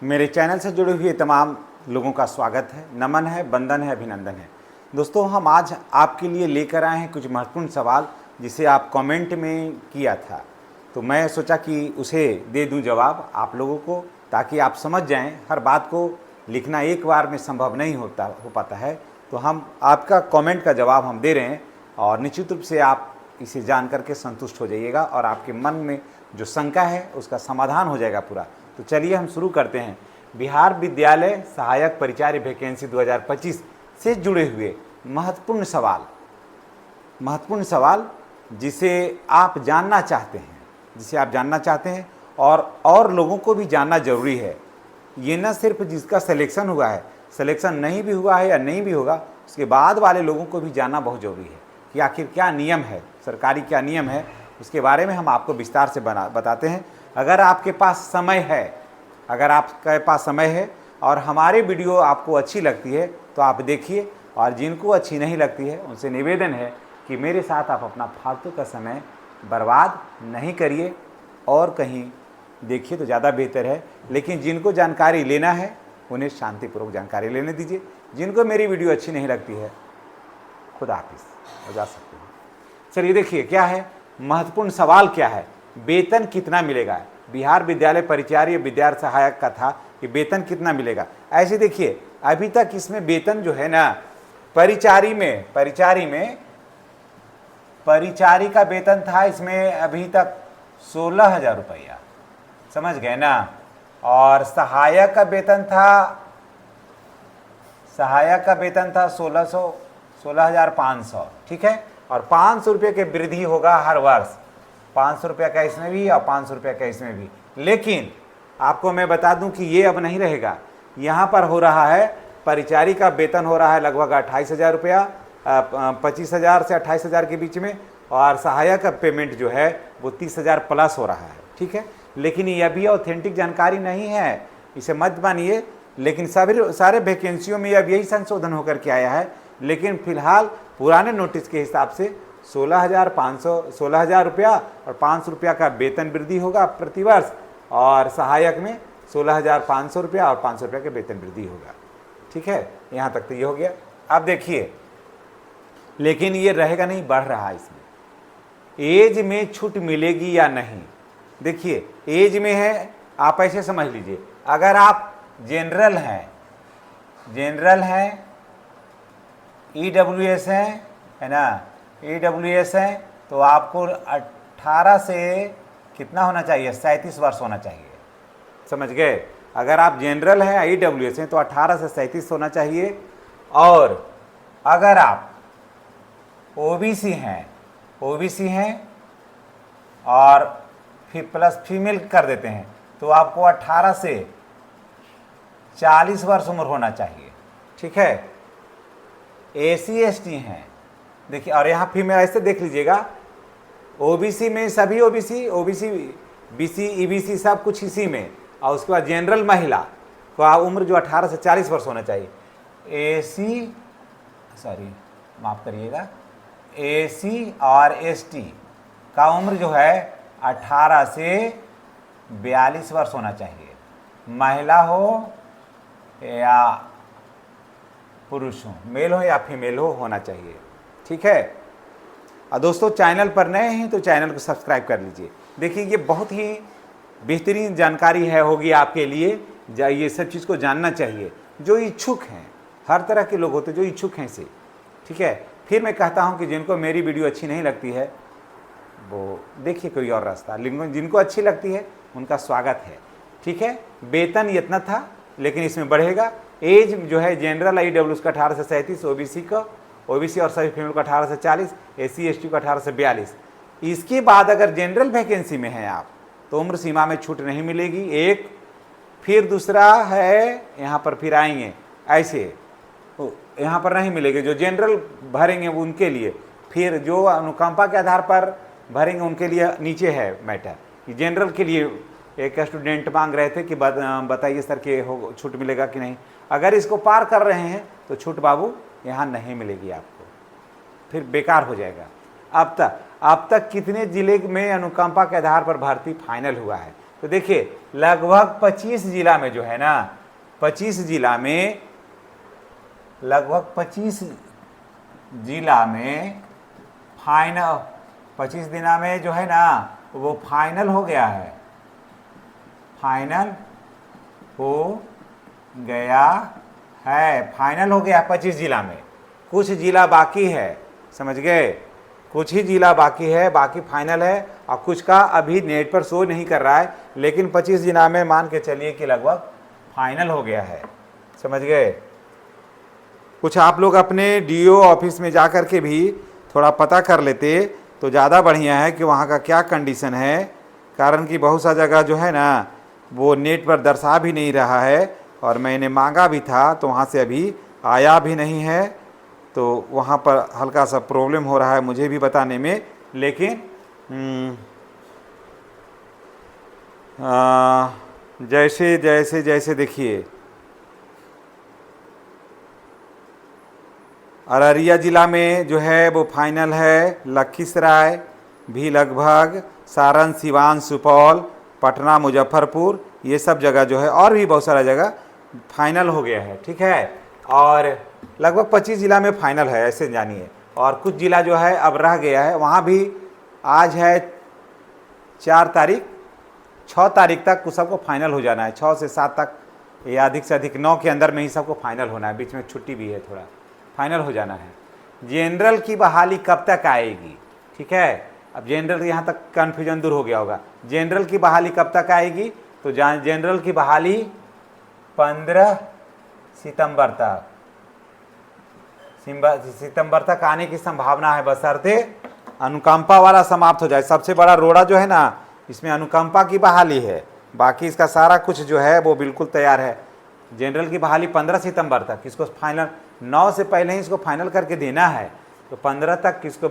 मेरे चैनल से जुड़े हुए तमाम लोगों का स्वागत है, नमन है, वंदन है, अभिनंदन है। दोस्तों, हम आज आपके लिए लेकर आए हैं कुछ महत्वपूर्ण सवाल जिसे आप कमेंट में किया था, तो मैं सोचा कि उसे दे दूं जवाब आप लोगों को, ताकि आप समझ जाएं। हर बात को लिखना एक बार में संभव नहीं हो पाता है, तो हम आपका कमेंट का जवाब हम दे रहे हैं और निश्चित रूप से आप इसे जान करके संतुष्ट हो जाइएगा और आपके मन में जो शंका है उसका समाधान हो जाएगा पूरा। तो चलिए हम शुरू करते हैं। बिहार विद्यालय सहायक परिचार्य वैकेंसी 2025 से जुड़े हुए महत्वपूर्ण सवाल जिसे आप जानना चाहते हैं और लोगों को भी जानना जरूरी है। ये न सिर्फ जिसका सिलेक्शन हुआ है, सिलेक्शन नहीं भी हुआ है या नहीं भी होगा, उसके बाद वाले लोगों को भी जानना बहुत ज़रूरी है कि आखिर क्या नियम है, सरकारी क्या नियम है, उसके बारे में हम आपको विस्तार से बताते हैं। अगर आपके पास समय है और हमारी वीडियो आपको अच्छी लगती है तो आप देखिए, और जिनको अच्छी नहीं लगती है उनसे निवेदन है कि मेरे साथ आप अपना फालतू का समय बर्बाद नहीं करिए और कहीं देखिए तो ज़्यादा बेहतर है। लेकिन जिनको जानकारी लेना है उन्हें शांतिपूर्वक जानकारी लेने दीजिए। जिनको मेरी वीडियो अच्छी नहीं लगती है, खुद हाफिज़ हो जा सकते हैं। चलिए देखिए क्या है महत्वपूर्ण सवाल, क्या है, वेतन कितना मिलेगा। बिहार विद्यालय परिचार्य विद्यार्थी सहायक का था कि वेतन कितना मिलेगा। ऐसे देखिए अभी तक इसमें वेतन जो है ना, परिचारी का वेतन था इसमें अभी तक 16,000 रुपया, समझ गए ना। और सहायक का वेतन था 16,500, ठीक है। और 500 रुपये की वृद्धि होगा हर वर्ष, 500 रुपये का इसमें भी और 500 रुपये का इसमें भी। लेकिन आपको मैं बता दूं कि ये अब नहीं रहेगा। यहाँ पर हो रहा है, परिचारी का वेतन हो रहा है लगभग 28,000 रुपया, 25,000 से 28,000 के बीच में, और सहायक का पेमेंट जो है वो 30,000 प्लस हो रहा है, ठीक है। लेकिन ये अभी ऑथेंटिक जानकारी नहीं है, इसे मत मानिए। लेकिन सारे वैकेंसियों में अब यही संशोधन होकर के आया है। लेकिन फिलहाल पुराने नोटिस के हिसाब से 16,000 रुपया और 500 रुपया का वेतन वृद्धि होगा प्रतिवर्ष, और सहायक में 16,500 रुपया और 500 रुपया का वेतन वृद्धि होगा, ठीक है। यहाँ तक तो ये हो गया। अब देखिए, लेकिन ये रहेगा नहीं, बढ़ रहा है इसमें। एज में छूट मिलेगी या नहीं। देखिए एज में है, आप ऐसे समझ लीजिए, अगर आप जनरल हैं, EWS है ना, EWS हैं, तो आपको 18 से कितना होना चाहिए, 37 वर्ष होना चाहिए, समझ गए। अगर आप जनरल हैं EWS हैं तो 18 से 37 होना चाहिए। और अगर आप OBC हैं और फिर प्लस फीमेल कर देते हैं तो आपको 18 से 40 वर्ष उम्र होना चाहिए, ठीक है। SC ST हैं, देखिए, और यहाँ फीमेल ऐसे देख लीजिएगा, OBC में सभी OBC BC EBC सब कुछ इसी में, और उसके बाद जनरल महिला का उम्र जो 18 से 40 वर्ष होना चाहिए। AC और ST का उम्र जो है 18 से 42 वर्ष होना चाहिए, महिला हो या पुरुष हो, मेल हो या फीमेल होना चाहिए, ठीक है। और दोस्तों, चैनल पर नए हैं तो चैनल को सब्सक्राइब कर लीजिए। देखिए ये बहुत ही बेहतरीन जानकारी होगी आपके लिए, ये सब चीज़ को जानना चाहिए। जो इच्छुक हैं, हर तरह के लोग होते हैं जो इच्छुक हैं इसे, ठीक है। फिर मैं कहता हूं कि जिनको मेरी वीडियो अच्छी नहीं लगती है वो देखिए कोई और रास्ता, लेकिन जिनको अच्छी लगती है उनका स्वागत है, ठीक है। वेतन इतना था लेकिन इसमें बढ़ेगा। एज जो है जनरल EWS का 18 से 37, OBC और सभी फीमेल का 18 से 40, SC ST का 18 से 42। इसके बाद अगर जनरल वैकेंसी में हैं आप तो उम्र सीमा में छूट नहीं मिलेगी, एक। फिर दूसरा है, यहाँ पर फिर आएंगे ऐसे, यहाँ पर नहीं मिलेगी। जो जनरल भरेंगे उनके लिए, फिर जो अनुकंपा के आधार पर भरेंगे उनके लिए नीचे है मैटर कि जनरल के लिए एक स्टूडेंट मांग रहे थे कि बताइए सर कि छूट मिलेगा कि नहीं। अगर इसको पार कर रहे हैं तो छूट बाबू यहाँ नहीं मिलेगी आपको, फिर बेकार हो जाएगा। अब तक कितने जिले में अनुकंपा के आधार पर भर्ती फाइनल हुआ है, तो देखिए लगभग 25 जिला में जो है ना, 25 जिला में, लगभग 25 जिला में फाइनल, 25 दिना में जो है ना वो फाइनल हो गया है, फाइनल हो गया है, फाइनल हो गया 25 जिला में। कुछ जिला बाकी है, समझ गए, कुछ ही जिला बाकी है, बाकी फाइनल है, और कुछ का अभी नेट पर शो नहीं कर रहा है, लेकिन 25 जिला में मान के चलिए कि लगभग फाइनल हो गया है, समझ गए। कुछ आप लोग अपने डीओ ऑफिस में जा कर के भी थोड़ा पता कर लेते तो ज़्यादा बढ़िया है कि वहाँ का क्या कंडीशन है, कारण कि बहुत सा जगह जो है ना वो नेट पर दर्शा भी नहीं रहा है, और मैंने मांगा भी था तो वहाँ से अभी आया भी नहीं है, तो वहाँ पर हल्का सा प्रॉब्लम हो रहा है मुझे भी बताने में। लेकिन जैसे जैसे जैसे देखिए अररिया ज़िला में जो है वो फाइनल है, लखीसराय भी लगभग, सारण, सिवान, सुपौल, पटना, मुजफ्फरपुर, ये सब जगह जो है, और भी बहुत सारा जगह फाइनल हो गया है, ठीक है। और लगभग 25 जिला में फाइनल है, ऐसे जानिए। और कुछ जिला जो है अब रह गया है, वहाँ भी आज है 4 तारीख, 6 तारीख तक कुछ सबको फाइनल हो जाना है, 6 से 7 तक, या अधिक से अधिक 9 के अंदर में ही सबको फाइनल होना है, बीच में छुट्टी भी है, थोड़ा फाइनल हो जाना है। जनरल की बहाली कब तक आएगी, ठीक है, अब जनरल यहाँ तक कन्फ्यूजन दूर हो गया होगा। जनरल की बहाली कब तक आएगी, तो जनरल की बहाली 15 सितंबर तक, सितंबर तक आने की संभावना है, बशर्ते अनुकंपा वाला समाप्त हो जाए। सबसे बड़ा रोड़ा जो है ना इसमें अनुकंपा की बहाली है, बाकी इसका सारा कुछ जो है वो बिल्कुल तैयार है। जनरल की बहाली 15 सितंबर तक, इसको फाइनल 9 से पहले ही इसको फाइनल करके देना है, तो 15 तक किसको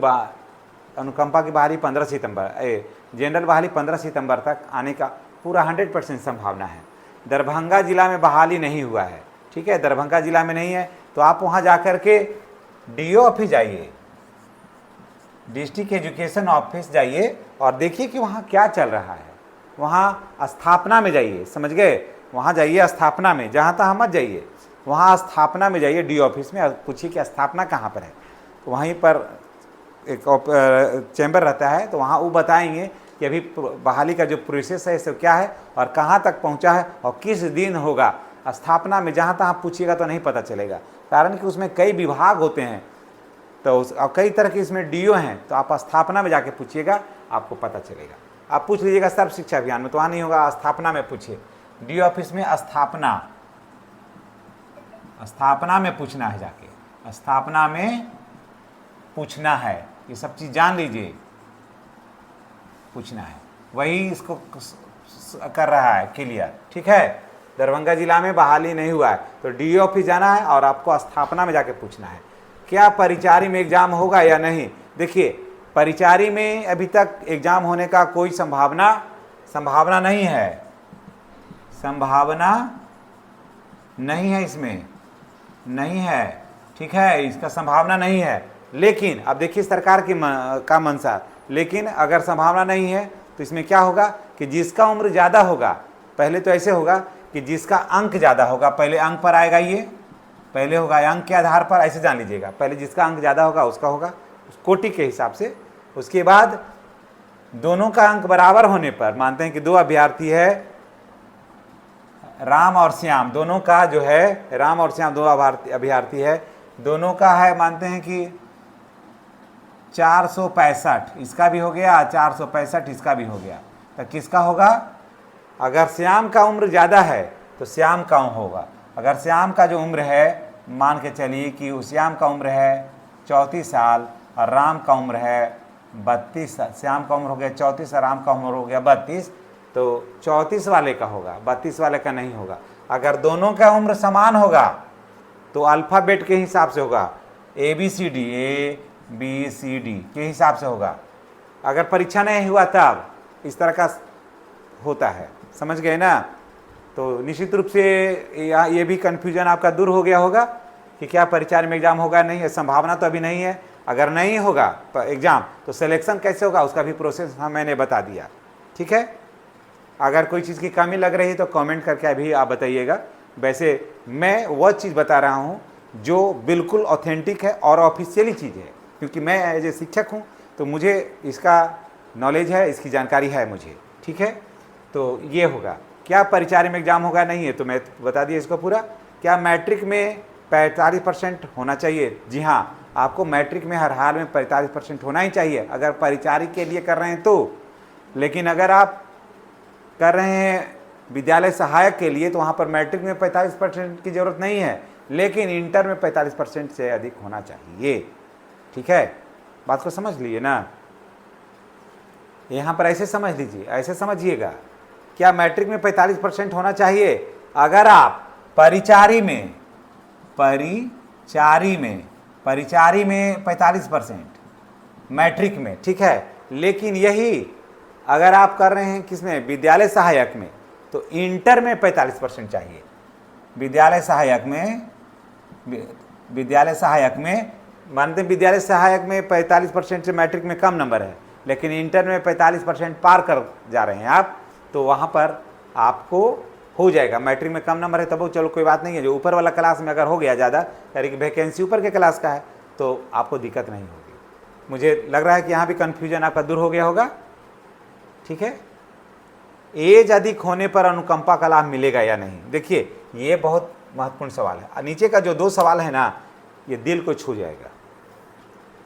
अनुकंपा की बहाली 15 सितंबर, जनरल बहाली 15 सितंबर तक आने का पूरा 100% संभावना है। दरभंगा जिला में बहाली नहीं हुआ है, ठीक है, दरभंगा जिला में नहीं है, तो आप वहाँ जा कर के डीओ ऑफिस जाइए, डिस्ट्रिक्ट एजुकेशन ऑफिस जाइए और देखिए कि वहाँ क्या चल रहा है। वहाँ स्थापना में जाइए, समझ गए, वहाँ जाइए स्थापना में, जहाँ तक मत जाइए, वहाँ स्थापना में जाइए डी ऑफिस में, पूछिए कि स्थापना कहाँ पर है, तो वहीं पर एक चैम्बर रहता है, तो वहाँ वो बताएंगे कि अभी बहाली का जो प्रोसेस है सब क्या है और कहाँ तक पहुँचा है और किस दिन होगा। स्थापना में जहाँ तहाँ पूछिएगा तो नहीं पता चलेगा, कारण कि उसमें कई विभाग होते हैं, तो और कई तरह के इसमें डीओ हैं, तो आप स्थापना में जाके पूछिएगा, आपको पता चलेगा। आप पूछ लीजिएगा सर्व शिक्षा अभियान में, तो वहाँ नहीं होगा, स्थापना में पूछिए, डी ऑफिस में स्थापना में पूछना है, जाके स्थापना में पूछना है, ये सब चीज़ जान लीजिए, पूछना है, वही इसको कर रहा है क्लियर, ठीक है। दरभंगा जिला में बहाली नहीं हुआ है तो डी ऑफिस जाना है और आपको स्थापना में जाके पूछना है क्या परिचारी में एग्जाम होगा या नहीं। देखिए परिचारी में अभी तक एग्जाम होने का कोई संभावना नहीं है, संभावना नहीं है, इसमें नहीं है, ठीक है, इसका संभावना नहीं है। लेकिन अब देखिए सरकार की का मंशा, लेकिन अगर संभावना नहीं है तो इसमें क्या होगा कि जिसका उम्र ज़्यादा होगा, पहले तो ऐसे होगा कि जिसका अंक ज़्यादा होगा, पहले अंक पर आएगा, ये पहले होगा अंक के आधार पर, ऐसे जान लीजिएगा, पहले जिसका अंक ज़्यादा होगा उसका होगा उस कोटि के हिसाब से। उसके बाद दोनों का अंक बराबर होने पर, मानते हैं कि 2 अभ्यर्थी है, राम और श्याम, दोनों का जो है राम और श्याम 2 अभ्यर्थी है, दोनों का है, मानते हैं कि 465, इसका भी हो गया, 465 इसका भी हो गया, तो किसका होगा। अगर श्याम का उम्र ज़्यादा है तो श्याम का होगा। अगर श्याम का जो उम्र है, मान के चलिए कि उस श्याम का उम्र है 34 साल और राम का उम्र है 32 साल, श्याम का उम्र हो गया 34 और राम का उम्र हो गया 32, तो 34 वाले का होगा, 32 वाले का नहीं होगा। अगर दोनों का उम्र समान होगा तो अल्फ़ाबेट के हिसाब से होगा, ABCD के हिसाब से होगा। अगर परीक्षा नहीं हुआ तब इस तरह का होता है, समझ गए ना। तो निश्चित रूप से ये भी कन्फ्यूजन आपका दूर हो गया होगा कि क्या परिचारी में एग्जाम होगा, नहीं है, संभावना तो अभी नहीं है। अगर नहीं होगा एग्जाम तो सिलेक्शन कैसे होगा उसका भी प्रोसेस मैंने बता दिया, ठीक है। अगर कोई चीज़ की कमी लग रही है तो कमेंट करके अभी आप बताइएगा। वैसे मैं वह चीज़ बता रहा हूँ जो बिल्कुल ऑथेंटिक है और ऑफिशियली चीज़ है, क्योंकि मैं एज ए शिक्षक हूँ तो मुझे इसका नॉलेज है, इसकी जानकारी है मुझे। ठीक है, तो ये होगा। क्या परिचारी में एग्जाम होगा? नहीं है, तो मैं बता दिया इसको पूरा। क्या मैट्रिक में 45% होना चाहिए? जी हाँ, आपको मैट्रिक में हर हाल में 45% होना ही चाहिए अगर परिचारी के लिए कर रहे हैं तो। लेकिन अगर आप कर रहे हैं विद्यालय सहायक के लिए तो वहाँ पर मैट्रिक में 45% की ज़रूरत नहीं है, लेकिन इंटर में 45% से अधिक होना चाहिए। ठीक है, बात को समझ लिए ना। यहाँ पर ऐसे समझ लीजिए, ऐसे समझिएगा। क्या मैट्रिक में 45% होना चाहिए अगर आप परिचारी में 45% मैट्रिक में, ठीक है। लेकिन यही अगर आप कर रहे हैं किसमें? विद्यालय सहायक में, तो इंटर में 45% चाहिए। विद्यालय सहायक में मानते हैं विद्यालय सहायक में 45% से मैट्रिक में कम नंबर है, लेकिन इंटर में 45% पार कर जा रहे हैं आप, तो वहाँ पर आपको हो जाएगा। मैट्रिक में कम नंबर है तब चलो कोई बात नहीं है, जो ऊपर वाला क्लास में अगर हो गया ज़्यादा, यानी कि वैकेंसी ऊपर के क्लास का है, तो आपको दिक्कत नहीं होगी। मुझे लग रहा है कि यहाँ भी कन्फ्यूजन आपका दूर हो गया होगा। ठीक है, एज अधिक होने पर अनुकंपा का लाभ मिलेगा या नहीं? देखिए, ये बहुत महत्वपूर्ण सवाल है। नीचे का जो 2 सवाल है ना, ये दिल को छू जाएगा।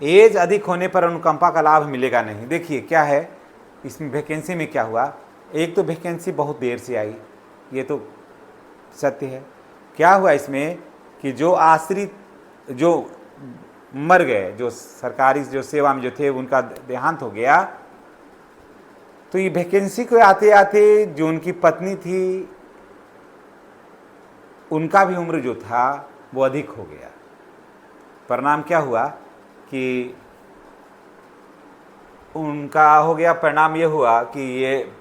एज अधिक होने पर अनुकंपा का लाभ मिलेगा नहीं। देखिए क्या है इसमें, वैकेंसी में क्या हुआ, एक तो वैकेंसी बहुत देर से आई, ये तो सत्य है। क्या हुआ इसमें कि जो आश्रित जो मर गए, जो सरकारी जो सेवा में जो थे, उनका देहांत हो गया, तो ये वैकेंसी को आते आते जो उनकी पत्नी थी, उनका भी उम्र जो था वो अधिक हो गया। परिणाम क्या हुआ कि उनका हो गया, परिणाम ये हुआ कि ये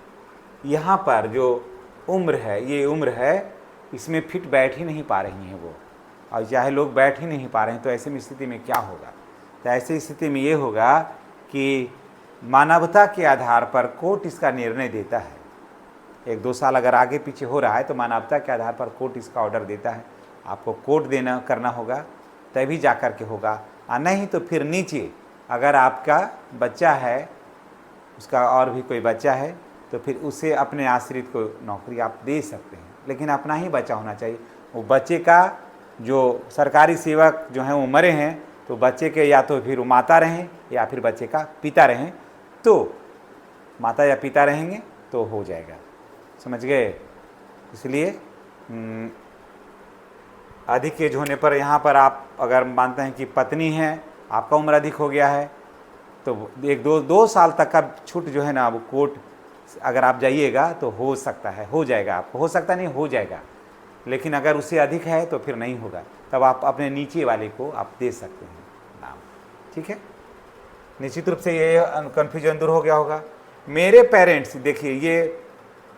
यहाँ पर जो उम्र है, ये उम्र है, इसमें फिट बैठ ही नहीं पा रही हैं वो। और चाहे लोग बैठ ही नहीं पा रहे हैं, तो ऐसी स्थिति में क्या होगा? तो ऐसी स्थिति में ये होगा कि मानवता के आधार पर कोर्ट इसका निर्णय देता है। 1-2 साल अगर आगे पीछे हो रहा है तो मानवता के आधार पर कोर्ट इसका ऑर्डर देता है। आपको कोर्ट देना करना होगा तभी जा कर के होगा, और नहीं तो फिर नीचे अगर आपका बच्चा है, उसका और भी कोई बच्चा है, तो फिर उसे अपने आश्रित को नौकरी आप दे सकते हैं, लेकिन अपना ही बच्चा होना चाहिए। वो बच्चे का जो सरकारी सेवक जो हैं वो मरे हैं, तो बच्चे के या तो फिर वो माता रहें या फिर बच्चे का पिता रहें, तो माता या पिता रहेंगे तो हो जाएगा। समझ गए? इसलिए अधिक एज होने पर यहाँ पर आप अगर मानते हैं कि पत्नी है, आपका उम्र अधिक हो गया है, तो 1-2 साल तक का छूट जो है ना, वो कोर्ट अगर आप जाइएगा तो हो सकता है, हो जाएगा। आपको हो सकता नहीं, हो जाएगा। लेकिन अगर उससे अधिक है तो फिर नहीं होगा, तब आप अपने नीचे वाले को आप दे सकते हैं नाम। ठीक है, निश्चित रूप से ये कन्फ्यूजन दूर हो गया होगा। मेरे पेरेंट्स, देखिए ये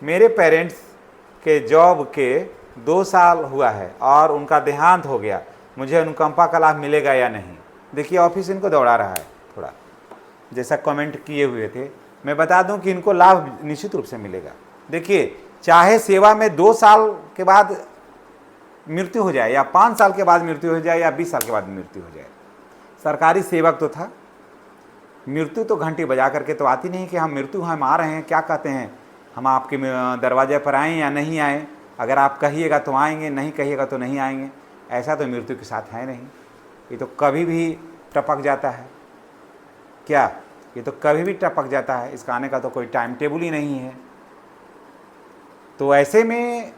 मेरे पेरेंट्स के जॉब के 2 साल हुआ है और उनका देहांत हो गया, मुझे अनुकंपा का लाभ मिलेगा या नहीं? देखिए ऑफिस इनको दौड़ा रहा है थोड़ा, जैसा कमेंट किए हुए थे। मैं बता दूं कि इनको लाभ निश्चित रूप से मिलेगा। देखिए, चाहे सेवा में 2 साल के बाद मृत्यु हो जाए, या 5 साल के बाद मृत्यु हो जाए, या 20 साल के बाद मृत्यु हो जाए, सरकारी सेवक तो था। मृत्यु तो घंटी बजा करके तो आती नहीं कि हम मृत्यु हम आ रहे हैं, क्या कहते हैं, हम आपके दरवाजे पर आएँ या नहीं आएँ। अगर आप कहिएगा तो आएंगे, नहीं कहिएगा तो नहीं आएंगे। ऐसा तो मृत्यु के साथ है नहीं, ये तो कभी भी टपक जाता है। क्या? ये तो कभी भी टपक जाता है, इसका आने का तो कोई टाइम टेबल ही नहीं है। तो ऐसे में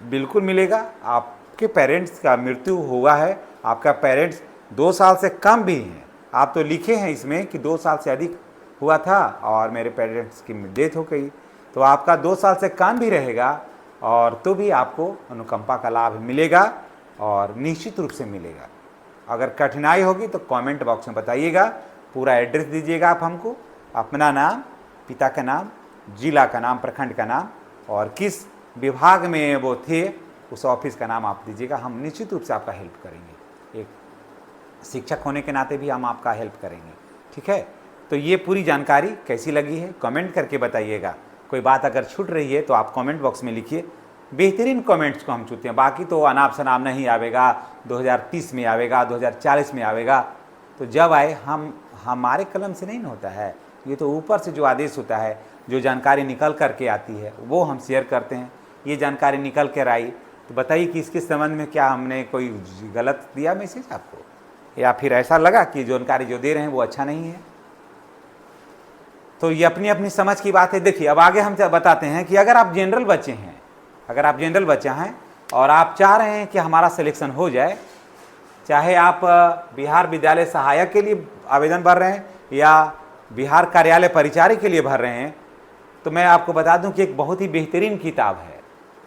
बिल्कुल मिलेगा। आपके पेरेंट्स का मृत्यु हुआ है, आपका पेरेंट्स 2 साल से कम भी हैं, आप तो लिखे हैं इसमें कि 2 साल से अधिक हुआ था और मेरे पेरेंट्स की डेथ हो गई, तो आपका 2 साल से कम भी रहेगा और तो भी आपको अनुकंपा का लाभ मिलेगा, और निश्चित रूप से मिलेगा। अगर कठिनाई होगी तो कमेंट बॉक्स में बताइएगा, पूरा एड्रेस दीजिएगा आप हमको, अपना नाम, पिता का नाम, जिला का नाम, प्रखंड का नाम, और किस विभाग में वो थे उस ऑफिस का नाम आप दीजिएगा। हम निश्चित रूप से आपका हेल्प करेंगे, एक शिक्षक होने के नाते भी हम आपका हेल्प करेंगे। ठीक है, तो ये पूरी जानकारी कैसी लगी है कमेंट करके बताइएगा। कोई बात अगर छूट रही है तो आप कमेंट बॉक्स में लिखिए। बेहतरीन कमेंट्स को हम चुनते हैं, बाकी तो अनाप शनाप नहीं आवेगा, 2030 में आवेगा, 2040 में आवेगा। तो जब आए, हम हमारे कलम से नहीं होता है, ये तो ऊपर से जो आदेश होता है, जो जानकारी निकल करके आती है वो हम शेयर करते हैं। ये जानकारी निकल कर आई तो बताइए कि इसके संबंध में क्या हमने कोई गलत दिया मैसेज आपको, या फिर ऐसा लगा कि जानकारी जो दे रहे हैं वो अच्छा नहीं है। तो ये अपनी अपनी समझ की बात है। देखिए अब आगे हम बताते हैं कि अगर आप जनरल बच्चे हैं, अगर आप जनरल बच्चा हैं और आप चाह रहे हैं कि हमारा सिलेक्शन हो जाए, चाहे आप बिहार विद्यालय सहायक के लिए आवेदन भर रहे हैं या बिहार कार्यालय परिचारी के लिए भर रहे हैं, तो मैं आपको बता दूं कि एक बहुत ही बेहतरीन किताब है।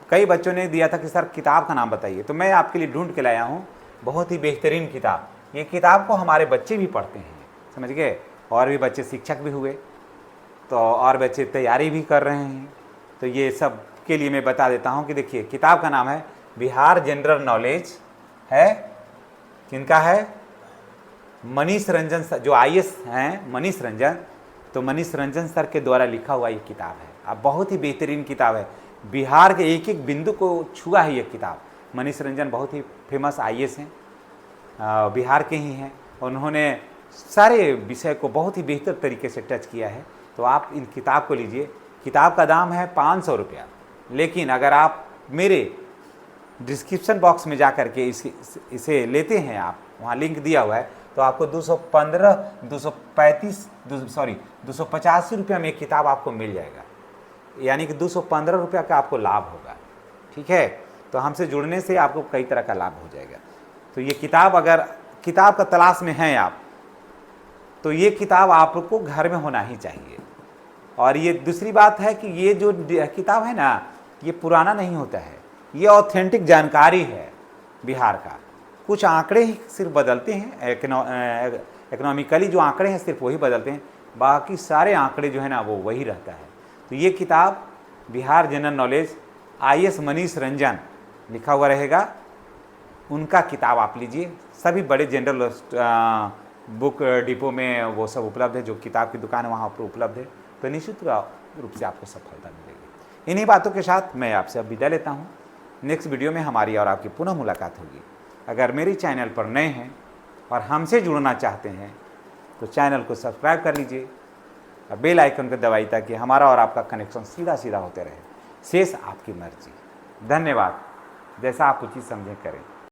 कई बच्चों ने दिया था कि सर किताब का नाम बताइए, तो मैं आपके लिए ढूंढ के लाया हूँ बहुत ही बेहतरीन किताब। ये किताब को हमारे बच्चे भी पढ़ते हैं, समझ गए, और भी बच्चे शिक्षक भी हुए, तो और बच्चे तैयारी भी कर रहे हैं। तो ये सब के लिए मैं बता देता हूँ कि देखिए किताब का नाम है बिहार जनरल नॉलेज, है किनका है, मनीष रंजन सर, जो आईएएस हैं मनीष रंजन, तो मनीष रंजन सर के द्वारा लिखा हुआ ये किताब है। अब बहुत ही बेहतरीन किताब है, बिहार के एक एक बिंदु को छुआ है ये किताब। मनीष रंजन बहुत ही फेमस आईएएस हैं, बिहार के ही हैं, उन्होंने सारे विषय को बहुत ही बेहतर तरीके से टच किया है। तो आप इन किताब को लीजिए। किताब का दाम है 500 रुपया, लेकिन अगर आप मेरे डिस्क्रिप्शन बॉक्स में जा कर के इसे लेते हैं, आप वहाँ लिंक दिया हुआ है, तो आपको 250 रुपया में एक किताब आपको मिल जाएगा, यानी कि 215 रुपया का आपको लाभ होगा। ठीक है, तो हमसे जुड़ने से आपको कई तरह का लाभ हो जाएगा। तो ये किताब, अगर किताब का तलाश में हैं आप, तो ये किताब आपको घर में होना ही चाहिए। और ये दूसरी बात है कि ये जो किताब है ना, ये पुराना नहीं होता है, ये ऑथेंटिक जानकारी है बिहार का। कुछ आंकड़े ही सिर्फ बदलते हैं, इकोनॉमिकली जो आंकड़े हैं सिर्फ वही बदलते हैं, बाकी सारे आंकड़े जो है ना वो वही रहता है। तो ये किताब Bihar general knowledge, IAS Manish Ranjan लिखा हुआ रहेगा, उनका किताब आप लीजिए। सभी बड़े जनरल बुक डिपो में वो सब उपलब्ध है, जो किताब की दुकान है वहाँ पर उपलब्ध है। तो निश्चित रूप से आपको सफलता मिलेगी। इन्हीं बातों के साथ मैं आपसे अब विदा लेता हूँ। नेक्स्ट वीडियो में हमारी और आपकी पुनः मुलाकात होगी। अगर मेरी चैनल पर नए हैं और हमसे जुड़ना चाहते हैं तो चैनल को सब्सक्राइब कर लीजिए और बेल आइकन को दबाइए, ताकि हमारा और आपका कनेक्शन सीधा सीधा होते रहे। शेष आपकी मर्जी। धन्यवाद। जैसा आप उचित समझें करें।